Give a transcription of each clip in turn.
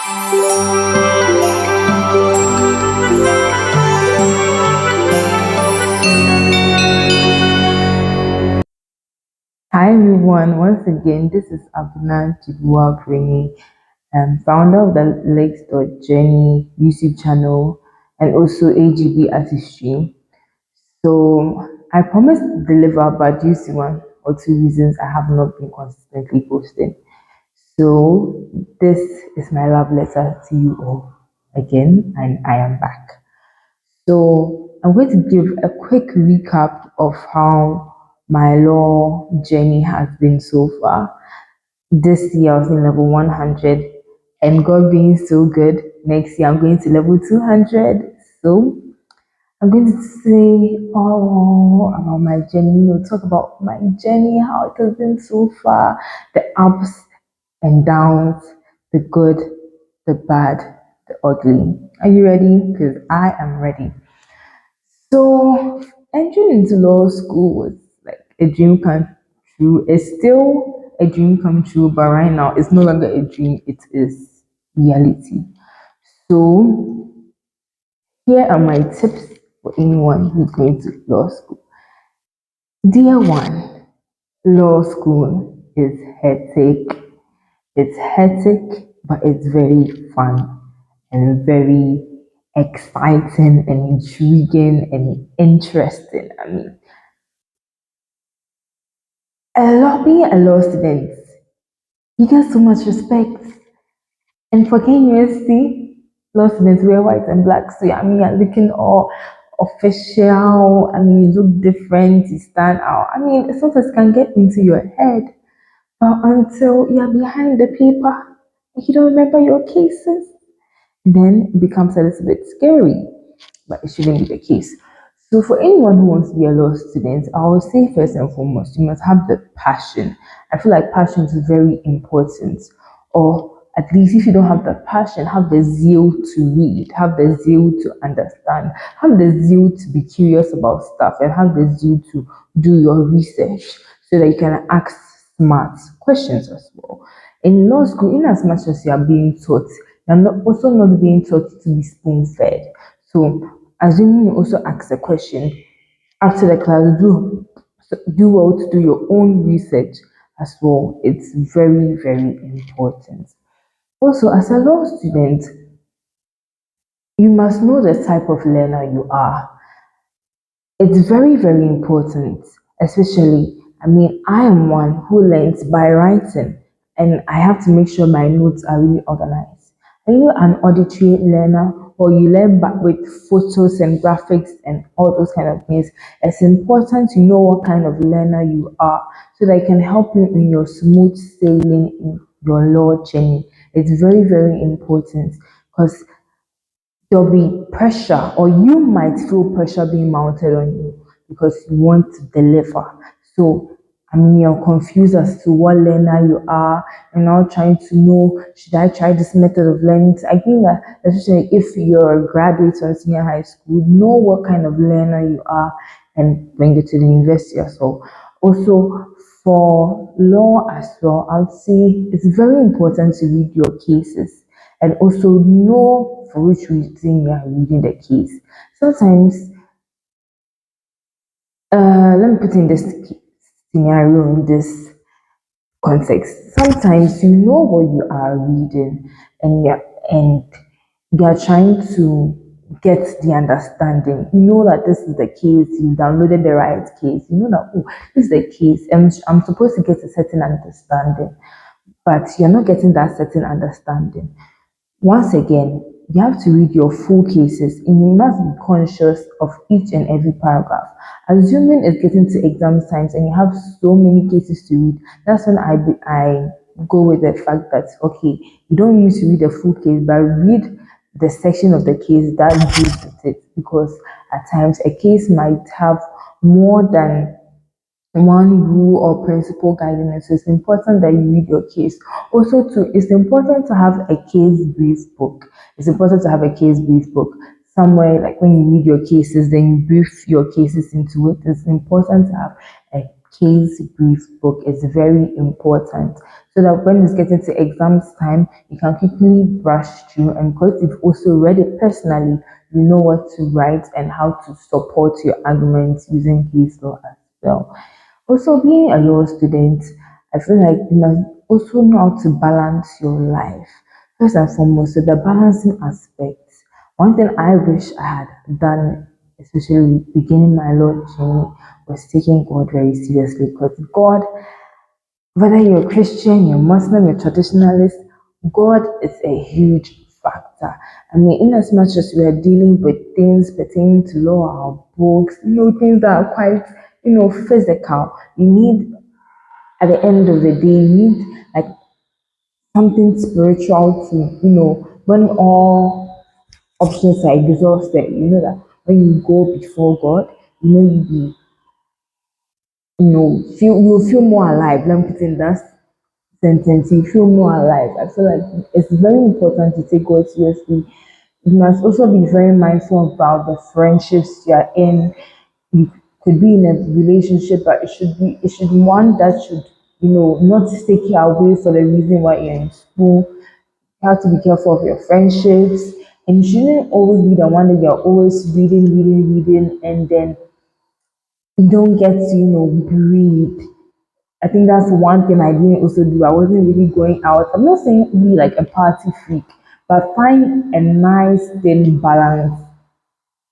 Hi everyone, once again, this is Abuna Chibuwa, founder of the Lex.Journey YouTube channel and also AGB Artistry. So I promised to deliver, but due to one or two reasons, I have not been consistently posting. So this is my love letter to you all again, and I am back. So I'm going to give a quick recap of how my law journey has been so far. This year I was in level 100, and God being so good, next year I'm going to level 200. So I'm going to say all about my journey, talk about my journey, how it has been so far, the ups and downs, the good, the bad, the ugly. Are you ready? Because I am ready. So entering into law school was like a dream come true. It's still a dream come true, but right now it's no longer a dream, it is reality. So here are my tips for anyone who's going to law school. Dear one, law school is hectic. It's hectic, but it's very fun and very exciting and intriguing and interesting. I mean, being a law student, you get so much respect. And for KUST, law students wear white and black. So, I mean, you're looking all official. I mean, you look different, you stand out. I mean, sometimes can get into your head. But until you're behind the paper, you don't remember your cases, then it becomes a little bit scary, but it shouldn't be the case. So, for anyone who wants to be a law student, I will say first and foremost, you must have the passion. I feel like passion is very important. Or at least if you don't have the passion, have the zeal to read, have the zeal to understand, have the zeal to be curious about stuff, and have the zeal to do your research so that you can ask smart questions as well. In law school, in as much as you are being taught, you're also not being taught to be spoon fed. So, assuming you also ask a question after the class, do well to do your own research as well. It's very, very important. Also, as a law student, you must know the type of learner you are. It's very, very important, especially, I mean, I am one who learns by writing, and I have to make sure my notes are really organized. Are you an auditory learner, or you learn back with photos and graphics and all those kind of things? It's important to know what kind of learner you are so that it can help you in your smooth sailing in your law journey. It's very, very important because there'll be pressure, or you might feel pressure being mounted on you because you want to deliver. So, I mean, you're confused as to what learner you are, and now trying to know, should I try this method of learning? I think that, especially if you're a graduate or senior high school, know what kind of learner you are and bring it to the university as well. Also, for law as well, I would say it's very important to read your cases and also know for which reason you are reading the case. Sometimes, let me put in this scenario in this context. Sometimes you know what you are reading, and you are trying to get the understanding. You know that this is the case. You downloaded the right case. You know that, oh, this is the case, and I'm supposed to get a certain understanding, but you're not getting that certain understanding. Once again, you have to read your full cases, and you must be conscious of each and every paragraph. Assuming it's getting to exam times and you have so many cases to read, that's when I go with the fact that, okay, you don't need to read the full case, but read the section of the case that deals with it, because at times a case might have more than one rule or principle guiding it. So it's important that you read your case. Also, too, it's important to have a case brief book. It's important to have a case brief book somewhere, like when you read your cases, then you brief your cases into it. It's important to have a case brief book is very important so that when it's getting to exams time, you can quickly brush through. And because you've also read it personally, you know what to write and how to support your arguments using case law as well. Also, being a law student, I feel like you must also know how to balance your life. First and foremost, so the balancing aspect. One thing I wish I had done, especially beginning my law journey, was taking God very seriously, because God, whether you're a Christian, you're Muslim, you're traditionalist, God is a huge factor. I mean, in as much as we are dealing with things pertaining to law, our books, things that are quite, physical, you need, at the end of the day, you need like something spiritual to, when all options are exhausted, you know that when you go before God, you be, you feel more alive. Let me put it in that sentence, you feel more alive. I feel like it's very important to take God seriously. You must also be very mindful about the friendships you are in. You could be in a relationship, but it should be one that should, not take you away for the reason why you're in school. You have to be careful of your friendships, and you shouldn't always be the one that you're always reading, reading, reading, and then you don't get to, breathe. I think that's one thing I didn't also do. I wasn't really going out. I'm not saying be like a party freak, but find a nice thin balance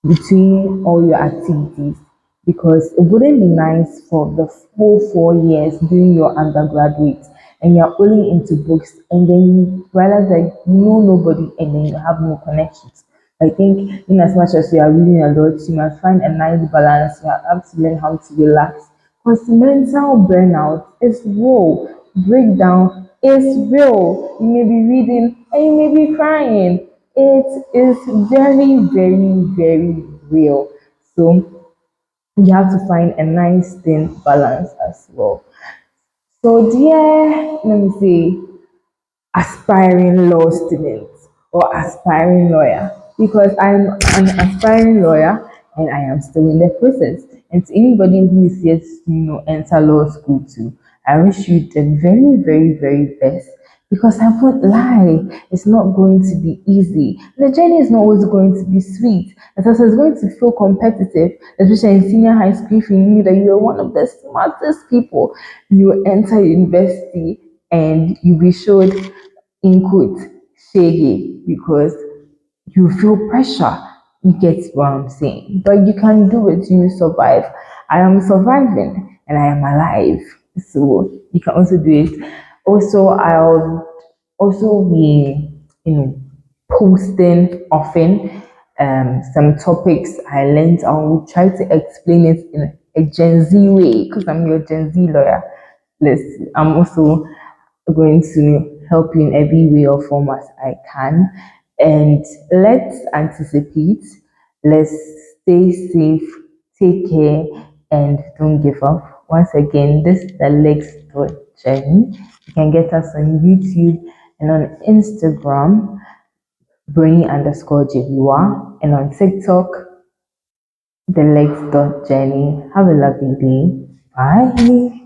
between all your activities, because it wouldn't be nice for the whole 4 years doing your undergraduate and you're only into books, and then you realize that you know nobody and then you have no connections. I think in as much as you are reading a lot, you must find a nice balance. You have to learn how to relax, because mental burnout is real. Breakdown is real. You may be reading and you may be crying. It is very, very, very real. So you have to find a nice thin balance as well. So dear, let me see, aspiring law student or aspiring lawyer, because I'm an aspiring lawyer and I am still in the process. And to anybody who is yet to, enter law school too, I wish you the very, very, very best, because I won't lie, it's not going to be easy. The journey is not always going to be sweet. It's also going to feel competitive, especially in senior high school. If you knew that you were one of the smartest people, you enter university and you be showed in quote shaggy, because you feel pressure. You get what I'm saying? But you can do it, you will survive. I am surviving and I am alive. So you can also do it. Also, I'll also be, posting often some topics I learned. I will try to explain it in a Gen Z way, because I'm your Gen Z lawyer. I'm also going to help you in every way or form as I can. And let's anticipate, let's stay safe, take care, and don't give up. Once again, this is the Lex.Journey. You can get us on YouTube and on Instagram, Brainy_JVR, and on TikTok, the Lex.Journey. Have a lovely day. Bye.